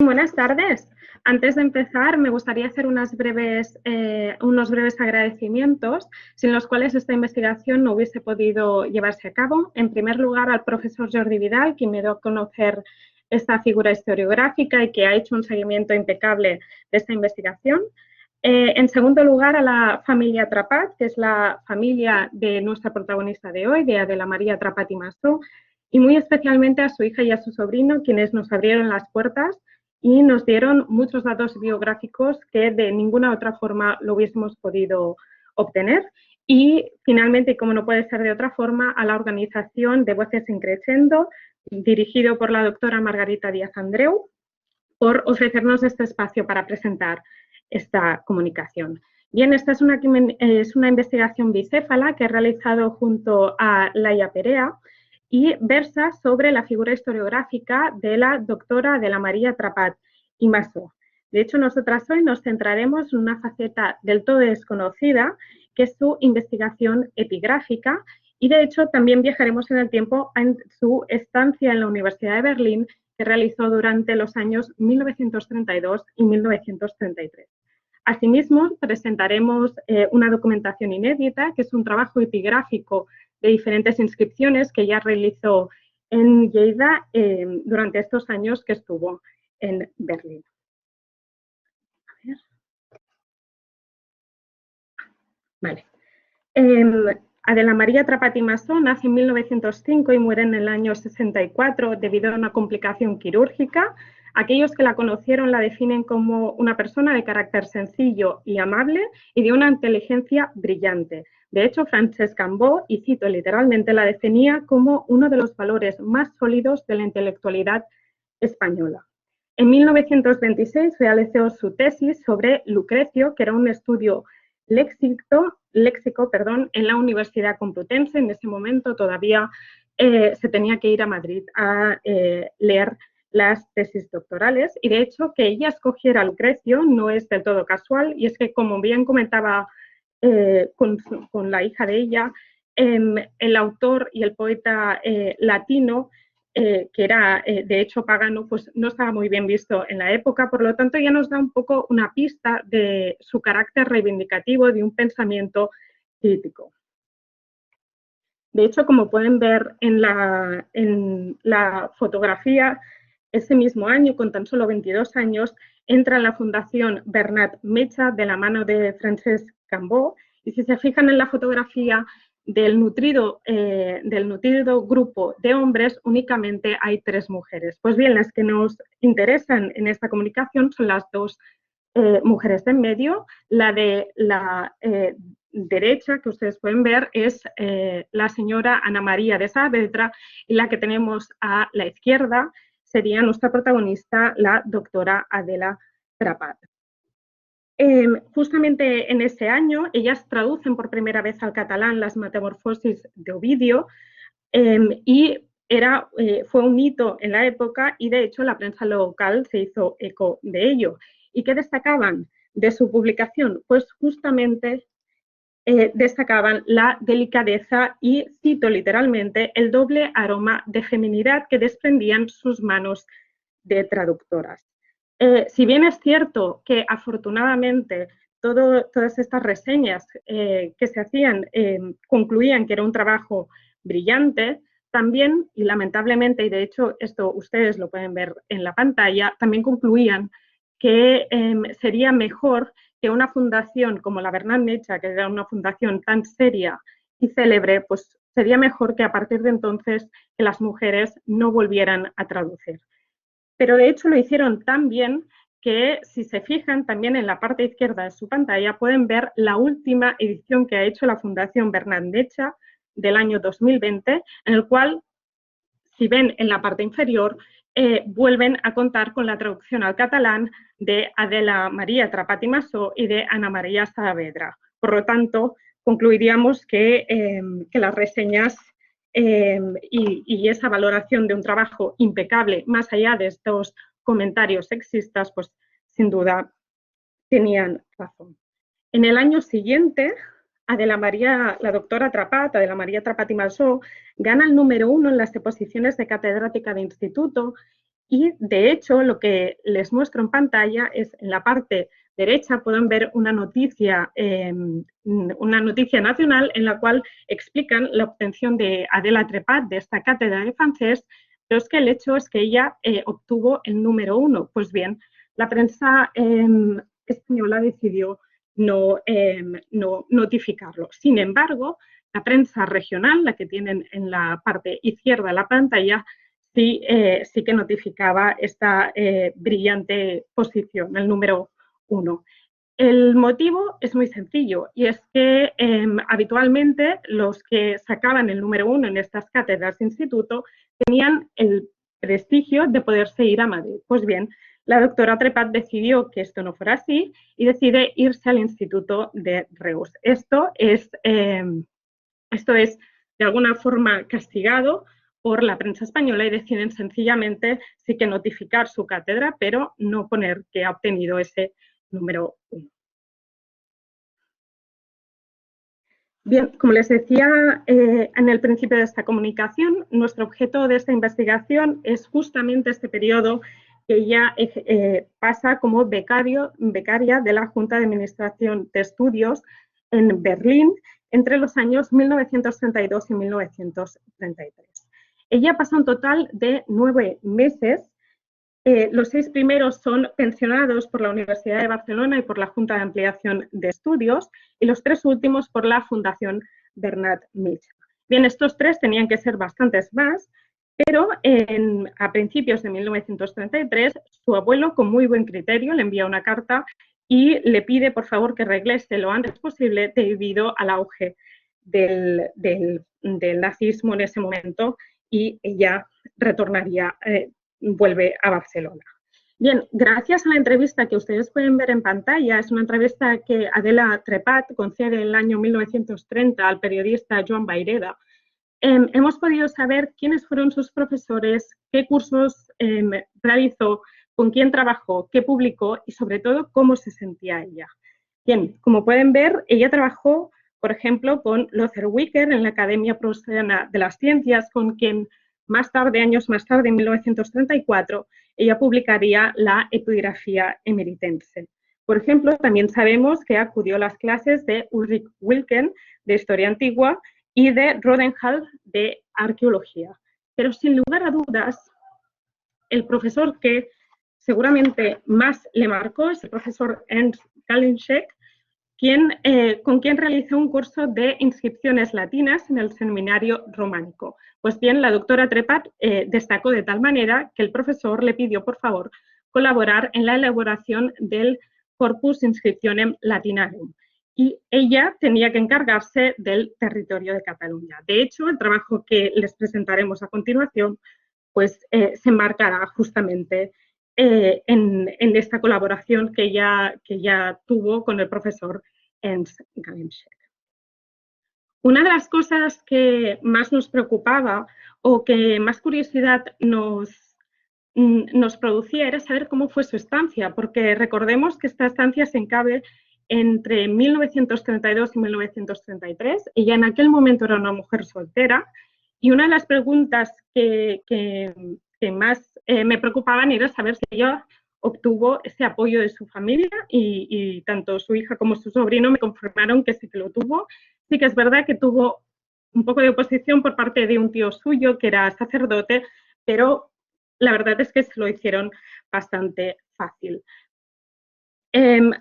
Buenas tardes. Antes de empezar, me gustaría hacer unos breves agradecimientos, sin los cuales esta investigación no hubiese podido llevarse a cabo. En primer lugar, al profesor Jordi Vidal, quien me dio a conocer esta figura historiográfica y que ha hecho un seguimiento impecable de esta investigación. En segundo lugar, a la familia Trapat, que es la familia de nuestra protagonista de hoy, de Adela María Trapat y Masó, y muy especialmente a su hija y a su sobrino, quienes nos abrieron las puertas y nos dieron muchos datos biográficos que de ninguna otra forma lo hubiésemos podido obtener. Y finalmente, como no puede ser de otra forma, a la organización de Voces in Crescendo, dirigido por la doctora Margarita Díaz Andreu, por ofrecernos este espacio para presentar esta comunicación. Bien, esta es una investigación bicéfala que he realizado junto a Laia Perea, y versa sobre la figura historiográfica de la doctora Adela María Trapat y Masó. De hecho, nosotras hoy nos centraremos en una faceta del todo desconocida, que es su investigación epigráfica, y de hecho también viajaremos en el tiempo en su estancia en la Universidad de Berlín, que realizó durante los años 1932 y 1933. Asimismo, presentaremos una documentación inédita, que es un trabajo epigráfico de diferentes inscripciones que ella realizó en Lleida durante estos años que estuvo en Berlín. Vale. Adela María Trapat y Masó nace en 1905 y muere en el año 64 debido a una complicación quirúrgica. Aquellos que la conocieron la definen como una persona de carácter sencillo y amable y de una inteligencia brillante. De hecho, Francesc Cambó, y cito literalmente, la definía como uno de los valores más sólidos de la intelectualidad española. En 1926 realizó su tesis sobre Lucrecio, que era un estudio léxico, en la Universidad Complutense. En ese momento todavía se tenía que ir a Madrid a leer las tesis doctorales, y de hecho que ella escogiera a Lucrecio no es del todo casual, y es que, como bien comentaba con la hija de ella, el autor y el poeta latino, que era de hecho pagano, pues no estaba muy bien visto en la época. Por lo tanto, ya nos da un poco una pista de su carácter reivindicativo, de un pensamiento crítico. De hecho, como pueden ver en la fotografía, ese mismo año, con tan solo 22 años, entra en la Fundación Bernat Metge de la mano de Francesc Cambó, y si se fijan en la fotografía del nutrido grupo de hombres, únicamente hay 3 mujeres. Pues bien, las que nos interesan en esta comunicación son las 2 mujeres de en medio. La de la derecha, que ustedes pueden ver, es la señora Ana María de Saavedra, y la que tenemos a la izquierda sería nuestra protagonista, la doctora Adela Trapat. Justamente en ese año, ellas traducen por primera vez al catalán las Metamorfosis de Ovidio, y fue un hito en la época, y de hecho la prensa local se hizo eco de ello. ¿Y qué destacaban de su publicación? Pues justamente destacaban la delicadeza y, cito literalmente, el doble aroma de feminidad que desprendían sus manos de traductoras. Si bien es cierto que afortunadamente todas estas reseñas que se hacían concluían que era un trabajo brillante, también, y lamentablemente, y de hecho esto ustedes lo pueden ver en la pantalla, también concluían que sería mejor que una fundación como la Bernat Metge, que era una fundación tan seria y célebre, pues sería mejor que a partir de entonces que las mujeres no volvieran a traducir. Pero de hecho lo hicieron tan bien que, si se fijan también en la parte izquierda de su pantalla, pueden ver la última edición que ha hecho la Fundación Bernat Metge del año 2020, en el cual, si ven en la parte inferior, vuelven a contar con la traducción al catalán de Adela María Trapat y Masó y de Ana María Saavedra. Por lo tanto, concluiríamos que las reseñas y esa valoración de un trabajo impecable, más allá de estos comentarios sexistas, pues sin duda tenían razón. En el año siguiente, la doctora Trapat, Adela María Trapat y Masó, gana el número 1 en las exposiciones de catedrática de instituto, Y, de hecho, lo que les muestro en pantalla es, en la parte derecha, pueden ver una noticia nacional en la cual explican la obtención de Adela Trepat de esta cátedra de francés, pero es que el hecho es que ella obtuvo el número 1. Pues bien, la prensa española decidió no notificarlo. Sin embargo, la prensa regional, la que tienen en la parte izquierda de la pantalla, sí que notificaba esta brillante posición, el número 1. El motivo es muy sencillo y es que habitualmente los que sacaban el número 1 en estas cátedras de instituto tenían el prestigio de poderse ir a Madrid. Pues bien, la doctora Trepat decidió que esto no fuera así y decide irse al Instituto de Reus. Esto es de alguna forma castigado por la prensa española y deciden sencillamente sí que notificar su cátedra, pero no poner que ha obtenido ese número 1. Bien, como les decía en el principio de esta comunicación, nuestro objeto de esta investigación es justamente este periodo que ella pasa como becaria de la Junta de Administración de Estudios en Berlín entre los años 1932 y 1933. Ella pasa un total de 9 meses. Los 6 primeros son pensionados por la Universidad de Barcelona y por la Junta de Ampliación de Estudios, y los 3 últimos por la Fundación Bernat Mitchell. Bien, estos 3 tenían que ser bastantes más, pero a principios de 1933, su abuelo, con muy buen criterio, le envía una carta y le pide, por favor, que regrese lo antes posible debido al auge del nazismo en ese momento, y ella retornaría, vuelve a Barcelona. Bien, gracias a la entrevista que ustedes pueden ver en pantalla, es una entrevista que Adela Trepat concede en el año 1930 al periodista Joan Vayreda, hemos podido saber quiénes fueron sus profesores, qué cursos realizó, con quién trabajó, qué publicó y sobre todo cómo se sentía ella. Bien, como pueden ver, ella trabajó, por ejemplo, con Lothar Wicker en la Academia Prusiana de las Ciencias, con quien años más tarde, en 1934, ella publicaría la Epigrafía Emeritense. Por ejemplo, también sabemos que acudió a las clases de Ulrich Wilken de Historia Antigua y de Rodenhall de Arqueología. Pero sin lugar a dudas, el profesor que seguramente más le marcó es el profesor Ernst Galinschek, con quien realizó un curso de inscripciones latinas en el seminario románico. Pues bien, la doctora Trepat destacó de tal manera que el profesor le pidió, por favor, colaborar en la elaboración del Corpus Inscriptionem Latinarum, y ella tenía que encargarse del territorio de Cataluña. De hecho, el trabajo que les presentaremos a continuación pues, se enmarcará justamente en esta colaboración que ella tuvo con el profesor Ernst Galinschek. Una de las cosas que más nos preocupaba o que más curiosidad nos producía era saber cómo fue su estancia, porque recordemos que esta estancia se encabe entre 1932 y 1933. Ella en aquel momento era una mujer soltera, y una de las preguntas que más me preocupaban era saber si ella obtuvo ese apoyo de su familia, y tanto su hija como su sobrino me confirmaron que sí que lo tuvo. Sí que es verdad que tuvo un poco de oposición por parte de un tío suyo que era sacerdote, pero la verdad es que se lo hicieron bastante fácil.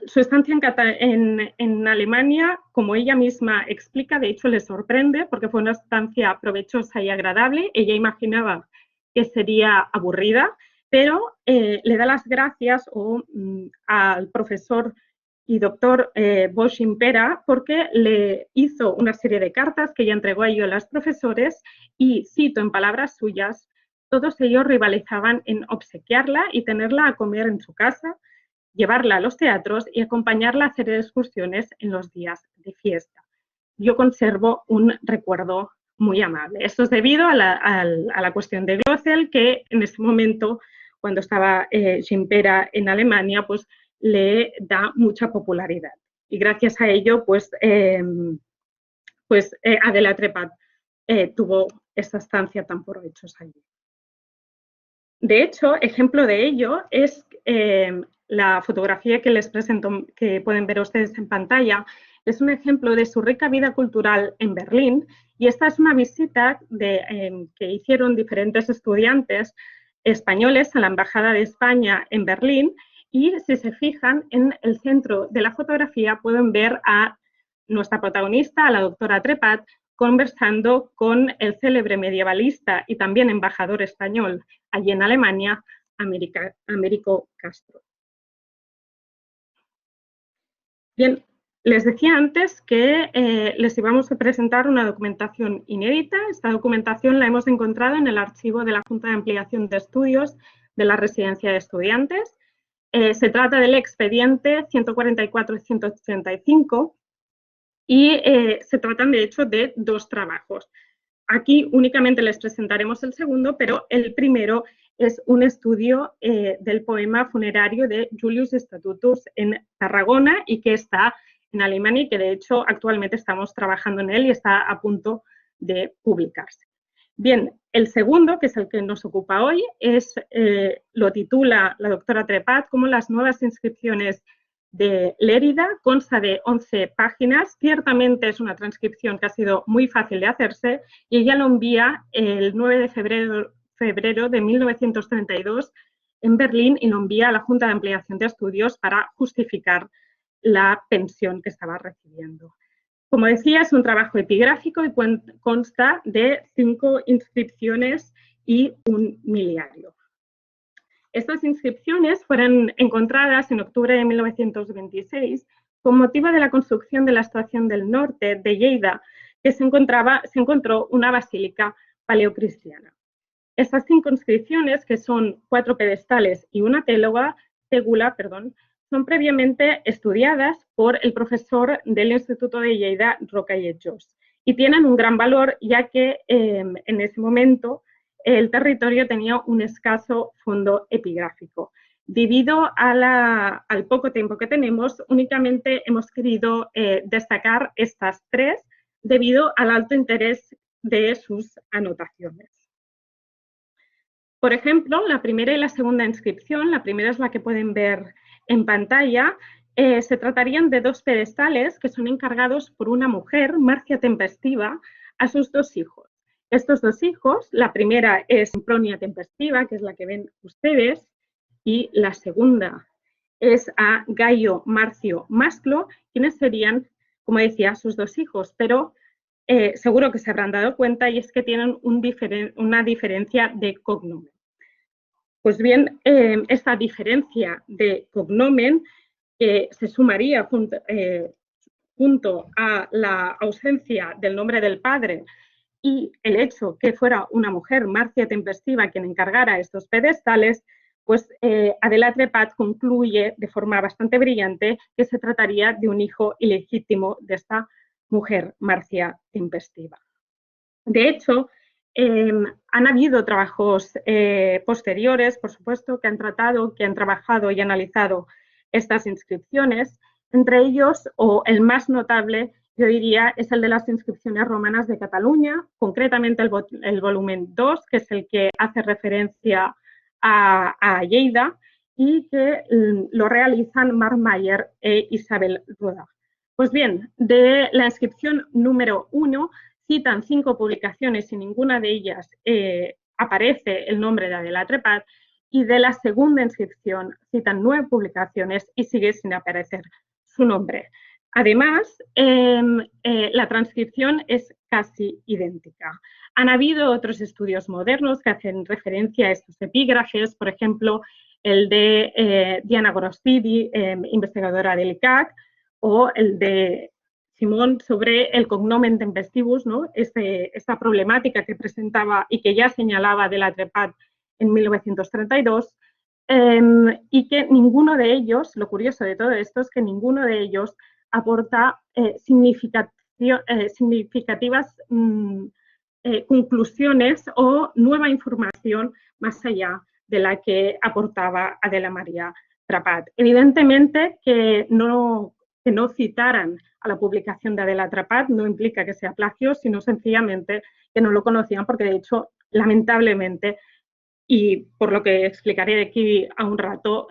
Su estancia en Alemania, como ella misma explica, de hecho le sorprende porque fue una estancia provechosa y agradable. Ella imaginaba que sería aburrida, pero le da las gracias al profesor y doctor Bosch Impera, porque le hizo una serie de cartas que ella entregó a ellos a los profesores, y cito en palabras suyas: todos ellos rivalizaban en obsequiarla y tenerla a comer en su casa, llevarla a los teatros y acompañarla a hacer excursiones en los días de fiesta. Yo conservo un recuerdo muy amable. Esto es debido a la cuestión de Glöckner, que en ese momento, cuando estaba Gimpera en Alemania, pues le da mucha popularidad. Y gracias a ello, pues Adela Trepat tuvo esta estancia tan por hechos allí. De hecho, ejemplo de ello es la fotografía que les presento, que pueden ver ustedes en pantalla. Es un ejemplo de su rica vida cultural en Berlín, y esta es una visita que hicieron diferentes estudiantes españoles a la Embajada de España en Berlín, y si se fijan en el centro de la fotografía pueden ver a nuestra protagonista, a la doctora Trepat, conversando con el célebre medievalista y también embajador español allí en Alemania, Américo Castro. Bien, les decía antes que les íbamos a presentar una documentación inédita. Esta documentación la hemos encontrado en el archivo de la Junta de Ampliación de Estudios de la Residencia de Estudiantes. Se trata del expediente 144 y 185 y se tratan, de hecho, de dos trabajos. Aquí únicamente les presentaremos el segundo, pero el primero es un estudio del poema funerario de Julius Statutus en Tarragona y que está en Alemania y que de hecho actualmente estamos trabajando en él y está a punto de publicarse. Bien, el segundo, que es el que nos ocupa hoy, lo titula la doctora Trepat como las nuevas inscripciones de Lérida, consta de 11 páginas, ciertamente es una transcripción que ha sido muy fácil de hacerse y ella lo envía el 9 de febrero de 1932 en Berlín y lo envía a la Junta de Ampliación de Estudios para justificar la pensión que estaba recibiendo. Como decía, es un trabajo epigráfico y consta de 5 inscripciones y un miliario. Estas inscripciones fueron encontradas en octubre de 1926 con motivo de la construcción de la estación del norte de Lleida, que se encontró una basílica paleocristiana. Estas 5 inscripciones, que son 4 pedestales y una tégula, son previamente estudiadas por el profesor del Instituto de Lleida, Roca i Etjós, y tienen un gran valor ya que en ese momento el territorio tenía un escaso fondo epigráfico. Debido al poco tiempo que tenemos, únicamente hemos querido destacar estas 3 debido al alto interés de sus anotaciones. Por ejemplo, la primera y la segunda inscripción, la primera es la que pueden ver en pantalla, se tratarían de 2 pedestales que son encargados por una mujer, Marcia Tempestiva, a sus 2 hijos. Estos 2 hijos, la primera es Sempronia Tempestiva, que es la que ven ustedes, y la segunda es a Gaio Marcio Masclo, quienes serían, como decía, sus 2 hijos, pero seguro que se habrán dado cuenta y es que tienen una diferencia de cognomen. Pues bien, esta diferencia de cognomen que se sumaría junto a la ausencia del nombre del padre y el hecho que fuera una mujer, Marcia Tempestiva, quien encargara estos pedestales, pues Adela Trepat concluye de forma bastante brillante que se trataría de un hijo ilegítimo de esta mujer, Marcia Tempestiva. De hecho, han habido trabajos posteriores, por supuesto, que han trabajado y analizado estas inscripciones. Entre ellos, o el más notable, yo diría, es el de las inscripciones romanas de Cataluña, concretamente el volumen 2, que es el que hace referencia a Lleida, y que lo realizan Marc Mayer e Isabel Rueda. Pues bien, de la inscripción número 1 citan 5 publicaciones y ninguna de ellas aparece el nombre de Adela Trepat, y de la segunda inscripción citan 9 publicaciones y sigue sin aparecer su nombre. Además, la transcripción es casi idéntica. Han habido otros estudios modernos que hacen referencia a estos epígrafes, por ejemplo, el de Diana Gorostidi, investigadora del ICAC, o el de Simón sobre el cognomen tempestivus, ¿no? Esta problemática que presentaba y que ya señalaba Adela Trepat en 1932, y que ninguno de ellos, lo curioso de todo esto es que ninguno de ellos aporta significativas conclusiones o nueva información más allá de la que aportaba Adela María Trepat. Evidentemente que no citaran a la publicación de Adela Trepat no implica que sea plagio, sino sencillamente que no lo conocían porque, de hecho, lamentablemente y por lo que explicaré de aquí a un rato,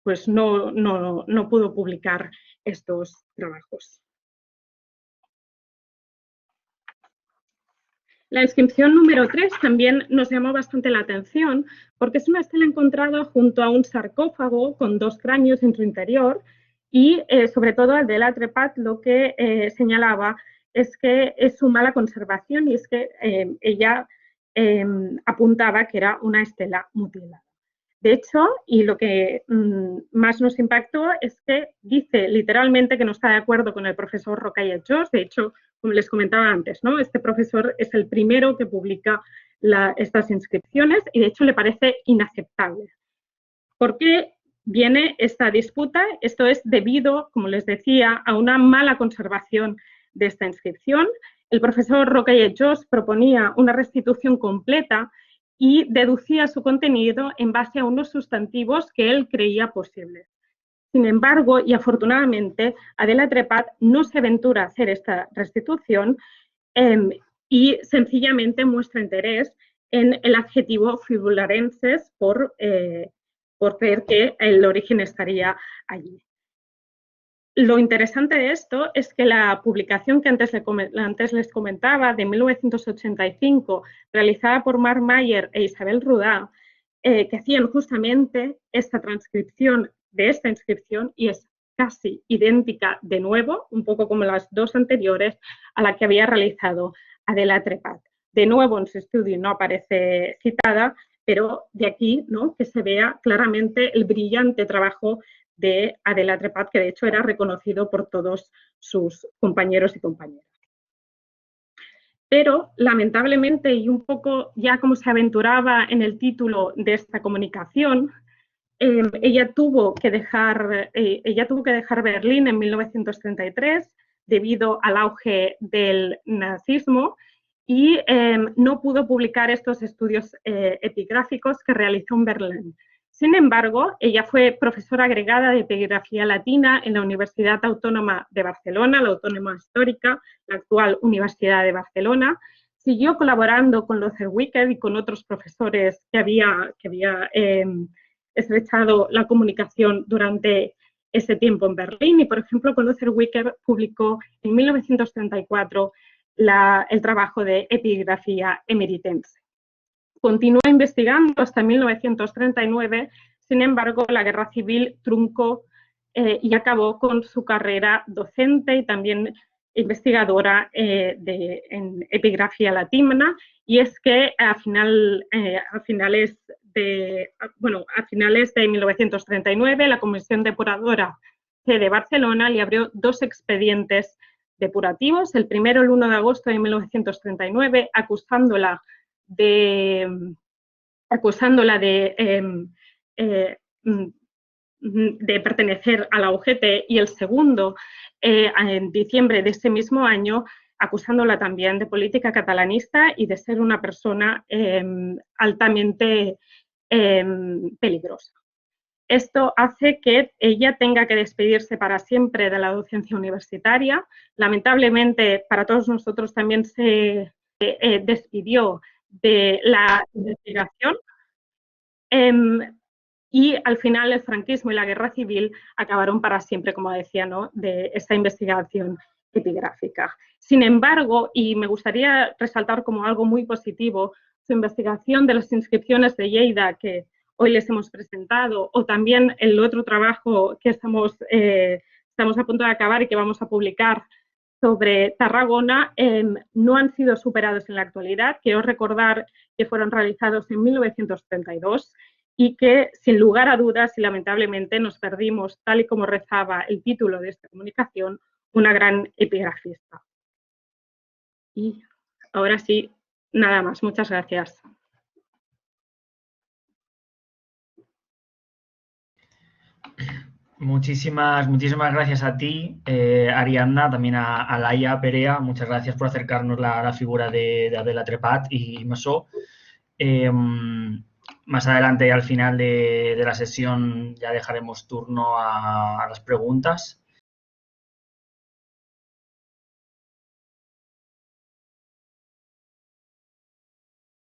pues no pudo publicar estos trabajos. La inscripción número 3 también nos llamó bastante la atención porque es una estela encontrada junto a un sarcófago con 2 cráneos en su interior y sobre todo Adela Trepat lo que señalaba es que es su mala conservación y es que ella apuntaba que era una estela mutilada. De hecho, y lo que más nos impactó es que dice literalmente que no está de acuerdo con el profesor Rocaille-Josse. De hecho, como les comentaba antes, ¿no? Este profesor es el primero que publica estas inscripciones y de hecho le parece inaceptable. ¿Por qué viene esta disputa? Esto es debido, como les decía, a una mala conservación de esta inscripción. El profesor Rocaille-Josse proponía una restitución completa y deducía su contenido en base a unos sustantivos que él creía posibles. Sin embargo, y afortunadamente, Adela Trepat no se aventura a hacer esta restitución y sencillamente muestra interés en el adjetivo fibularenses por creer que el origen estaría allí. Lo interesante de esto es que la publicación que antes les comentaba, de 1985, realizada por Marc Mayer e Isabel Rudá, que hacían justamente esta transcripción de esta inscripción y es casi idéntica de nuevo, un poco como las 2 anteriores, a la que había realizado Adela Trepat. De nuevo en su estudio no aparece citada, pero de aquí, ¿no?, que se vea claramente el brillante trabajo de Adela Trepat, que de hecho era reconocido por todos sus compañeros y compañeras. Pero, lamentablemente, y un poco ya como se aventuraba en el título de esta comunicación, ella tuvo que dejar Berlín en 1933 debido al auge del nazismo y no pudo publicar estos estudios epigráficos que realizó en Berlín. Sin embargo, ella fue profesora agregada de epigrafía latina en la Universidad Autónoma de Barcelona, la Autónoma Histórica, la actual Universidad de Barcelona. Siguió colaborando con Lothar Wicked y con otros profesores que había estrechado la comunicación durante ese tiempo en Berlín. Y, por ejemplo, con Lothar Wicked publicó en 1934 el trabajo de epigrafía emeritense. Continuó investigando hasta 1939, sin embargo, la guerra civil truncó y acabó con su carrera docente y también investigadora en epigrafía latina, y es que a finales de 1939 la Comisión Depuradora de Barcelona le abrió 2 expedientes depurativos, el primero el 1 de agosto de 1939, acusándola de pertenecer a la UGT, y el segundo en diciembre de ese mismo año, acusándola también de política catalanista y de ser una persona altamente peligrosa. Esto hace que ella tenga que despedirse para siempre de la docencia universitaria. Lamentablemente, para todos nosotros también se despidió de la investigación. Y al final el franquismo y la guerra civil acabaron para siempre, como decía, ¿no?, de esta investigación epigráfica. Sin embargo, y me gustaría resaltar como algo muy positivo, su investigación de las inscripciones de Lleida, que hoy les hemos presentado, o también el otro trabajo que estamos a punto de acabar y que vamos a publicar sobre Tarragona, no han sido superados en la actualidad. Quiero recordar que fueron realizados en 1932 y que, sin lugar a dudas y lamentablemente, nos perdimos, tal y como rezaba el título de esta comunicación, una gran epigrafista. Y ahora sí, nada más. Muchas gracias. Muchísimas gracias a ti, Ariadna, también a Laia Perea. Muchas gracias por acercarnos la figura de Adela Trepat y Massó. Más adelante, al final de la sesión, ya dejaremos turno a las preguntas.